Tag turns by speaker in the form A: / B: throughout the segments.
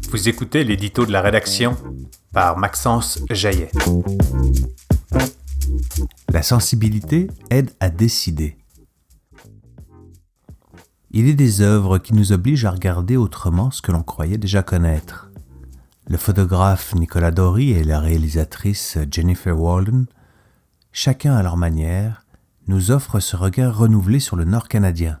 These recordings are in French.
A: Vous écoutez l'édito de la rédaction par Maxence Jaillet.
B: La sensibilité aide à décider. Il est des œuvres qui nous obligent à regarder autrement ce que l'on croyait déjà connaître. Le photographe Nicolas Dory et la réalisatrice Jennifer Walden, chacun à leur manière, nous offrent ce regard renouvelé sur le Nord canadien.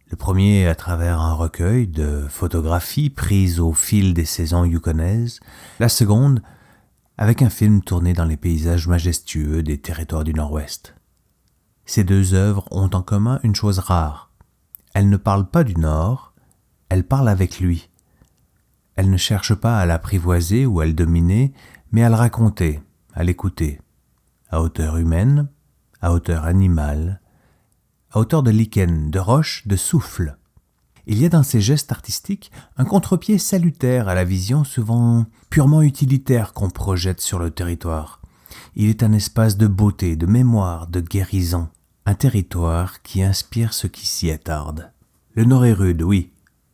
B: Le premier à travers un recueil de photographies prises au fil des saisons yukonaises, la seconde avec un film tourné dans les paysages majestueux des territoires du Nord-Ouest. Ces deux œuvres ont en commun une chose rare. Elles ne parlent pas du Nord, elles parlent avec lui. Elles ne cherchent pas à l'apprivoiser ou à le dominer, mais à le raconter, à l'écouter, à hauteur humaine, à hauteur animale, à hauteur de lichen, de roche, de souffle. Il y a dans ces gestes artistiques un contre-pied salutaire à la vision souvent purement utilitaire qu'on projette sur le territoire. Il est un espace de beauté, de mémoire, de guérison, un territoire qui inspire ceux qui s'y attardent. Le Nord est rude, oui,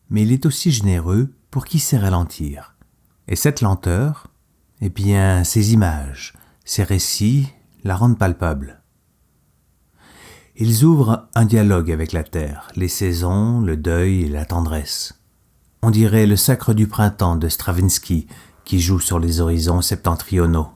B: mais il est aussi généreux pour qui sait ralentir. Et cette lenteur, eh bien, ces images, ces récits la rendent palpable. Ils ouvrent un dialogue avec la terre, les saisons, le deuil et la tendresse. On dirait le sacre du printemps de Stravinsky qui joue sur les horizons septentrionaux.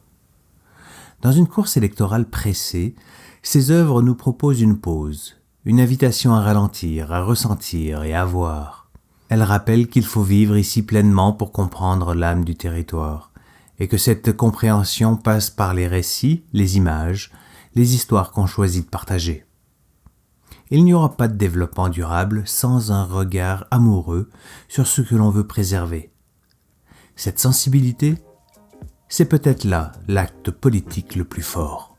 B: Dans une course électorale pressée, ces œuvres nous proposent une pause, une invitation à ralentir, à ressentir et à voir. Elles rappellent qu'il faut vivre ici pleinement pour comprendre l'âme du territoire, et que cette compréhension passe par les récits, les images, les histoires qu'on choisit de partager. Il n'y aura pas de développement durable sans un regard amoureux sur ce que l'on veut préserver. Cette sensibilité, c'est peut-être là l'acte politique le plus fort.